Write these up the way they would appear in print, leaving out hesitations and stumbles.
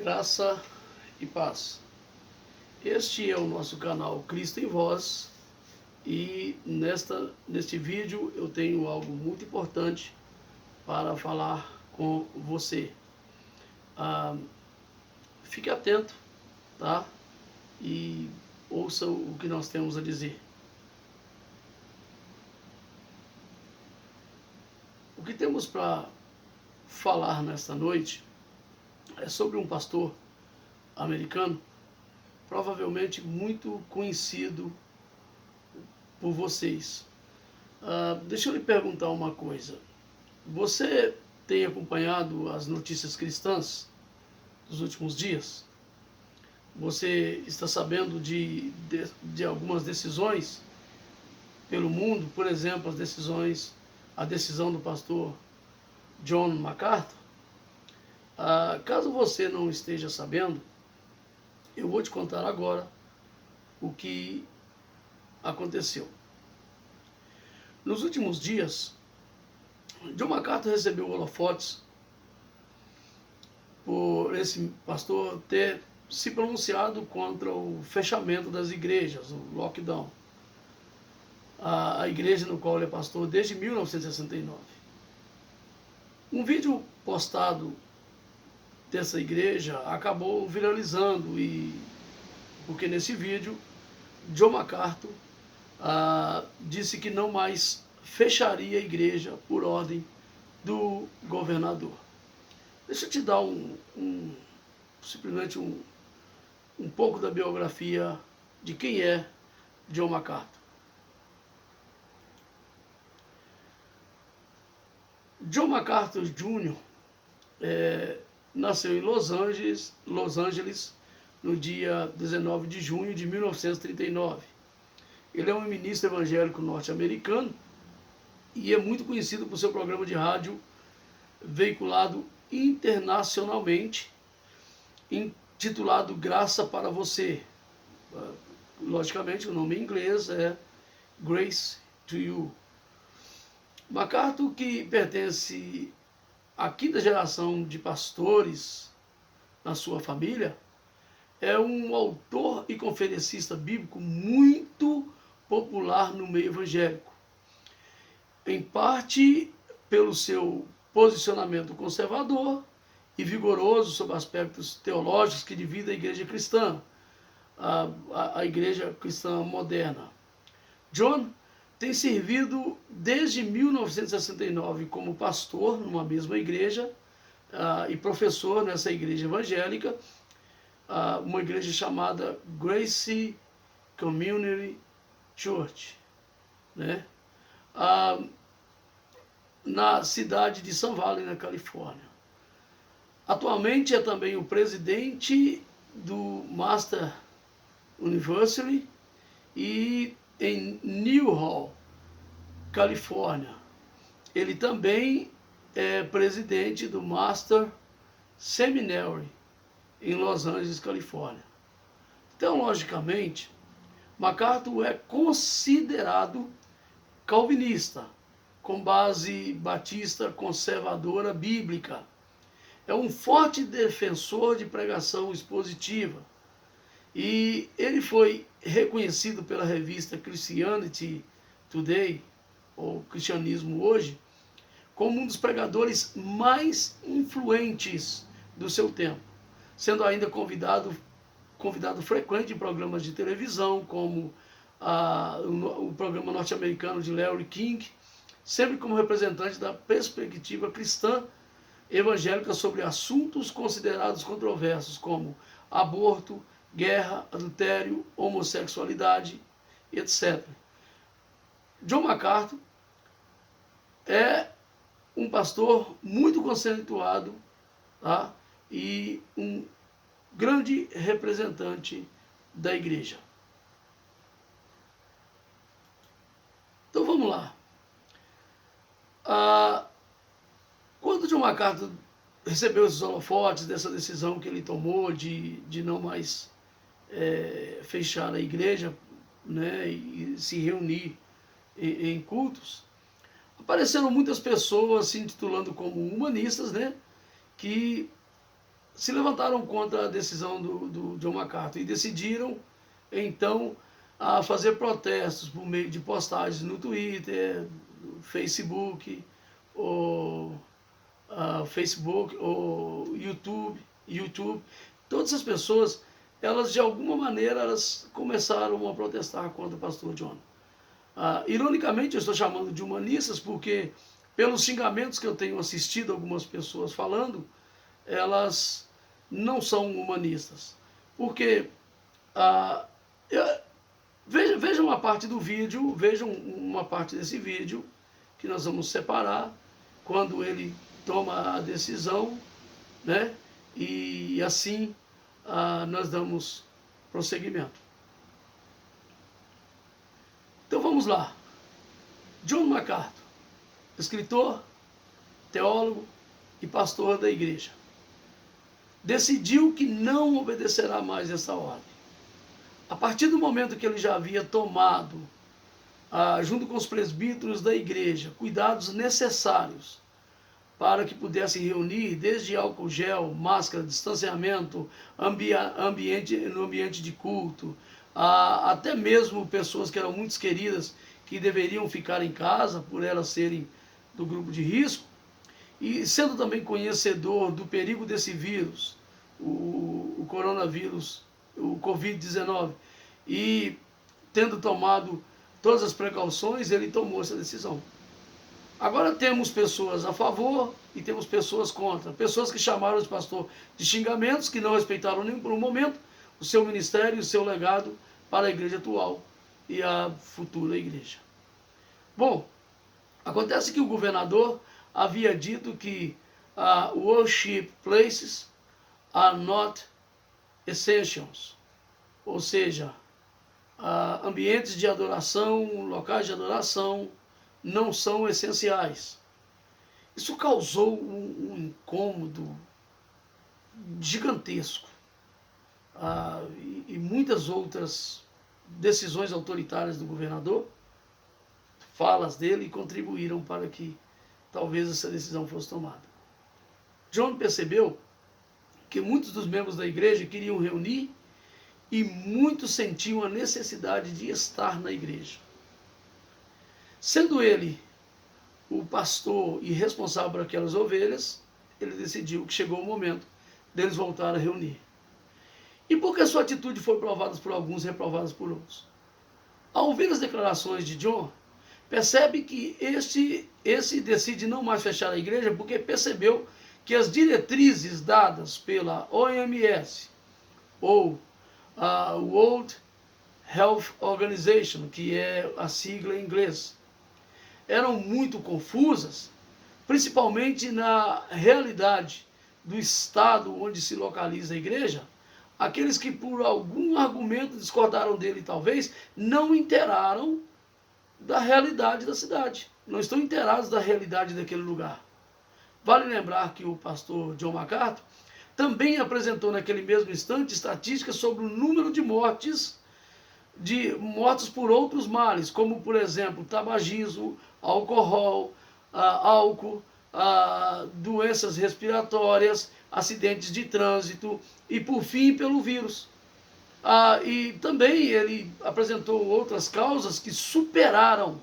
Graça e paz. Este é o nosso canal Cristo em Voz e neste vídeo eu tenho algo muito importante para falar com você. Fique atento, tá? E ouça o que nós temos a dizer. O que temos para falar nesta noite é sobre um pastor americano, provavelmente muito conhecido por vocês. Deixa eu lhe perguntar uma coisa. Você tem acompanhado as notícias cristãs dos últimos dias? Você está sabendo de algumas decisões pelo mundo? Por exemplo, a decisão do pastor John MacArthur? Caso você não esteja sabendo, eu vou te contar agora o que aconteceu. Nos últimos dias, John MacArthur recebeu holofotes por esse pastor ter se pronunciado contra o fechamento das igrejas, o lockdown. A igreja no qual ele é pastor desde 1969. Um vídeo postado dessa igreja acabou viralizando, porque nesse vídeo John MacArthur disse que não mais fecharia a igreja por ordem do governador. Deixa eu te dar simplesmente um pouco da biografia de quem é John MacArthur. John MacArthur Jr. nasceu em Los Angeles, no dia 19 de junho de 1939. Ele é um ministro evangélico norte-americano e é muito conhecido por seu programa de rádio veiculado internacionalmente, intitulado Graça para Você. Logicamente, o nome em inglês é Grace to You. MacArthur, que pertence à quinta geração de pastores na sua família, é um autor e conferencista bíblico muito popular no meio evangélico. Em parte pelo seu posicionamento conservador e vigoroso sobre aspectos teológicos que dividem a igreja cristã, a igreja cristã moderna. John tem servido desde 1969 como pastor numa mesma igreja e professor nessa igreja evangélica, uma igreja chamada Grace Community Church, né? Na cidade de Sun Valley, na Califórnia. Atualmente é também o presidente do Master University e em Newhall, Califórnia. Ele também é presidente do Master Seminary em Los Angeles, Califórnia. Teologicamente, MacArthur é considerado calvinista, com base batista conservadora bíblica. É um forte defensor de pregação expositiva. E ele foi reconhecido pela revista Christianity Today, ou Cristianismo Hoje, como um dos pregadores mais influentes do seu tempo, sendo ainda convidado frequente em programas de televisão, como o programa norte-americano de Larry King, sempre como representante da perspectiva cristã evangélica sobre assuntos considerados controversos, como aborto, guerra, adultério, homossexualidade, etc. John MacArthur é um pastor muito conceituado, tá? E um grande representante da igreja. Então vamos lá. Quando John MacArthur recebeu esses holofotes dessa decisão que ele tomou de não mais fechar a igreja, né, e se reunir em cultos, apareceram muitas pessoas se intitulando como humanistas, né, que se levantaram contra a decisão do John MacArthur e decidiram, então, a fazer protestos por meio de postagens no Twitter, no Facebook, ou YouTube. Todas as pessoas, elas de alguma maneira, elas começaram a protestar contra o pastor John. Ironicamente, eu estou chamando de humanistas porque, pelos xingamentos que eu tenho assistido algumas pessoas falando, elas não são humanistas. Porque, vejam uma parte do vídeo, vejam uma parte desse vídeo, que nós vamos separar, quando ele toma a decisão, né? E assim nós damos prosseguimento. Então vamos lá. John MacArthur, escritor, teólogo e pastor da igreja, decidiu que não obedecerá mais essa ordem. A partir do momento que ele já havia tomado, junto com os presbíteros da igreja, cuidados necessários para que pudessem reunir, desde álcool gel, máscara, distanciamento, no ambiente de culto, até mesmo pessoas que eram muito queridas, que deveriam ficar em casa por elas serem do grupo de risco, e sendo também conhecedor do perigo desse vírus, o coronavírus, o Covid-19, e tendo tomado todas as precauções, ele tomou essa decisão. Agora temos pessoas a favor e temos pessoas contra. Pessoas que chamaram o pastor de xingamentos, que não respeitaram nem por um momento o seu ministério e o seu legado para a igreja atual e a futura igreja. Bom, acontece que o governador havia dito que worship places are not essentials, ou seja, ambientes de adoração, locais de adoração, não são essenciais. Isso causou um incômodo gigantesco, e muitas outras decisões autoritárias do governador, falas dele, contribuíram para que talvez essa decisão fosse tomada. John percebeu que muitos dos membros da igreja queriam reunir e muitos sentiam a necessidade de estar na igreja. Sendo ele o pastor e responsável por aquelas ovelhas, ele decidiu que chegou o momento deles voltar a reunir. E porque sua atitude foi provada por alguns e reprovada por outros. Ao ouvir as declarações de John, percebe que esse decide não mais fechar a igreja porque percebeu que as diretrizes dadas pela OMS, ou World Health Organization, que é a sigla em inglês, eram muito confusas, principalmente na realidade do estado onde se localiza a igreja. Aqueles que por algum argumento discordaram dele, talvez, não inteiraram da realidade da cidade, não estão inteirados da realidade daquele lugar. Vale lembrar que o pastor John MacArthur também apresentou naquele mesmo instante estatísticas sobre o número de mortos por outros males, como por exemplo tabagismo, álcool, doenças respiratórias, acidentes de trânsito e por fim pelo vírus. E também ele apresentou outras causas que superaram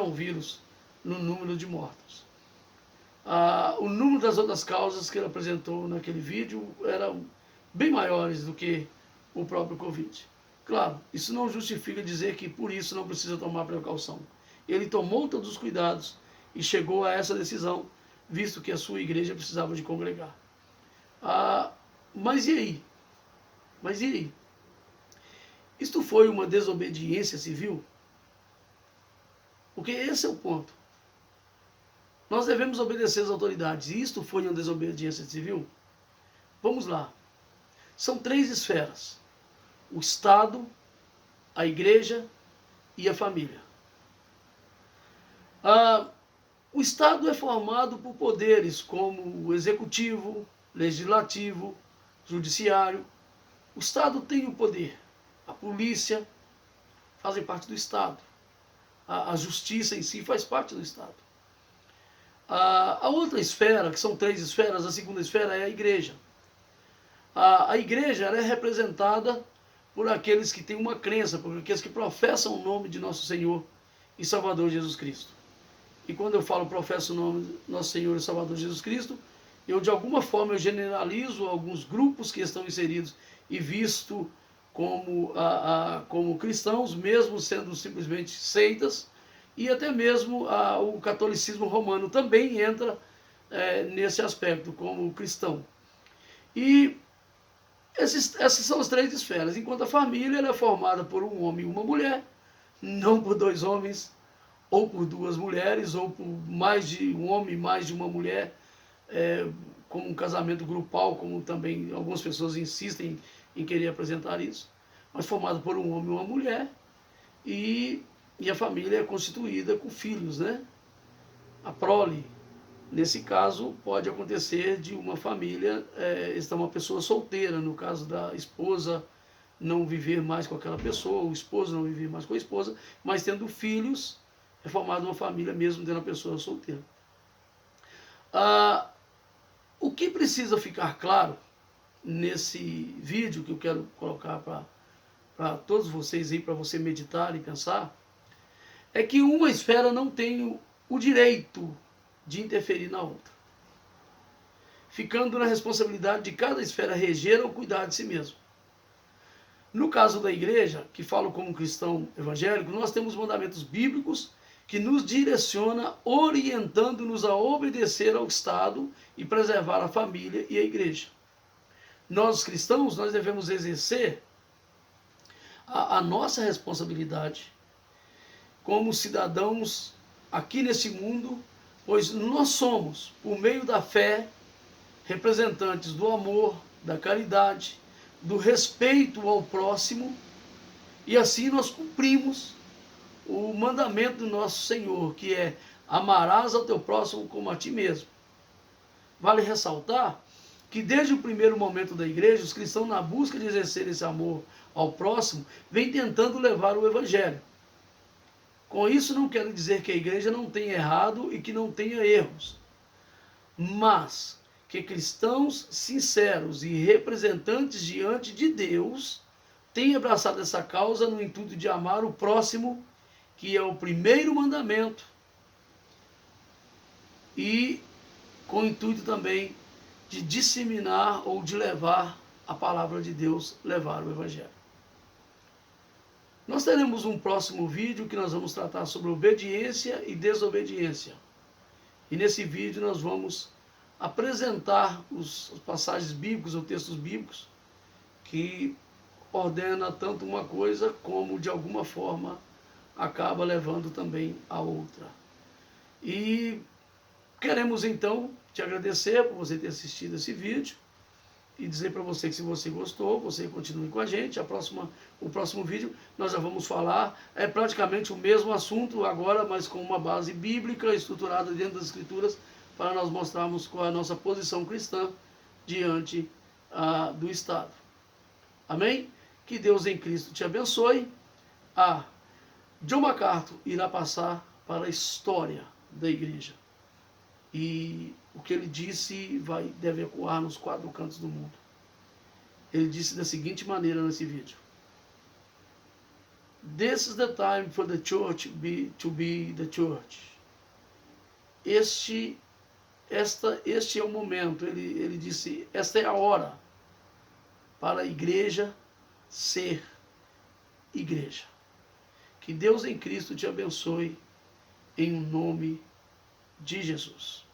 o vírus no número de mortos. O número das outras causas que ele apresentou naquele vídeo eram bem maiores do que o próprio Covid. Claro, isso não justifica dizer que por isso não precisa tomar precaução. Ele tomou todos os cuidados e chegou a essa decisão, visto que a sua igreja precisava de congregar. Mas e aí? Isto foi uma desobediência civil? Porque esse é o ponto. Nós devemos obedecer às autoridades. E isto foi uma desobediência civil? Vamos lá. São 3 esferas: o Estado, a igreja e a família. O Estado é formado por poderes como o executivo, legislativo, judiciário. O Estado tem o poder. A polícia fazem parte do Estado. A justiça em si faz parte do Estado. A outra esfera, que são 3 esferas, a segunda esfera é a igreja. A igreja ela é representada por aqueles que têm uma crença, por aqueles que professam o nome de nosso Senhor e Salvador Jesus Cristo. E quando eu falo professo o nome de nosso Senhor e Salvador Jesus Cristo, eu de alguma forma eu generalizo alguns grupos que estão inseridos e visto como cristãos, mesmo sendo simplesmente seitas, e até mesmo o catolicismo romano também entra nesse aspecto, como cristão. E essas são as 3 esferas, enquanto a família ela é formada por um homem e uma mulher, não por 2 homens, ou por 2 mulheres, ou por mais de um homem e mais de uma mulher, como um casamento grupal, como também algumas pessoas insistem em querer apresentar isso, mas formado por um homem e uma mulher, e a família é constituída com filhos, né? A prole, nesse caso, pode acontecer de uma família estar uma pessoa solteira, no caso da esposa não viver mais com aquela pessoa, o esposo não viver mais com a esposa, mas tendo filhos, é formada uma família mesmo tendo a pessoa solteira. O que precisa ficar claro nesse vídeo que eu quero colocar para todos vocês aí, para você meditar e pensar, é que uma esfera não tem o direito de interferir na outra, ficando na responsabilidade de cada esfera reger ou cuidar de si mesmo. No caso da igreja, que falo como cristão evangélico, nós temos mandamentos bíblicos que nos direciona, orientando-nos a obedecer ao Estado e preservar a família e a igreja. Nós cristãos, nós devemos exercer a nossa responsabilidade como cidadãos aqui nesse mundo, pois nós somos, por meio da fé, representantes do amor, da caridade, do respeito ao próximo, e assim nós cumprimos o mandamento do nosso Senhor, que é: amarás ao teu próximo como a ti mesmo. Vale ressaltar que desde o primeiro momento da igreja, os cristãos, na busca de exercer esse amor ao próximo, vêm tentando levar o evangelho. Com isso não quero dizer que a igreja não tenha errado e que não tenha erros, mas que cristãos sinceros e representantes diante de Deus têm abraçado essa causa no intuito de amar o próximo, que é o primeiro mandamento, e com o intuito também de disseminar ou de levar a palavra de Deus, levar o evangelho. Nós teremos um próximo vídeo que nós vamos tratar sobre obediência e desobediência. E nesse vídeo nós vamos apresentar as passagens bíblicas ou textos bíblicos que ordena tanto uma coisa como de alguma forma acaba levando também a outra. E queremos então te agradecer por você ter assistido esse vídeo e dizer para você que se você gostou, você continue com a gente. O próximo vídeo nós já vamos falar, é praticamente o mesmo assunto agora, mas com uma base bíblica estruturada dentro das Escrituras, para nós mostrarmos qual é a nossa posição cristã diante do Estado. Amém? Que Deus em Cristo te abençoe. John MacArthur irá passar para a história da igreja. E o que ele disse deve ecoar nos 4 cantos do mundo. Ele disse da seguinte maneira nesse vídeo: This is the time for the church to be the church. Este é o momento, ele disse, esta é a hora para a igreja ser igreja. Que Deus em Cristo te abençoe, em nome de Jesus.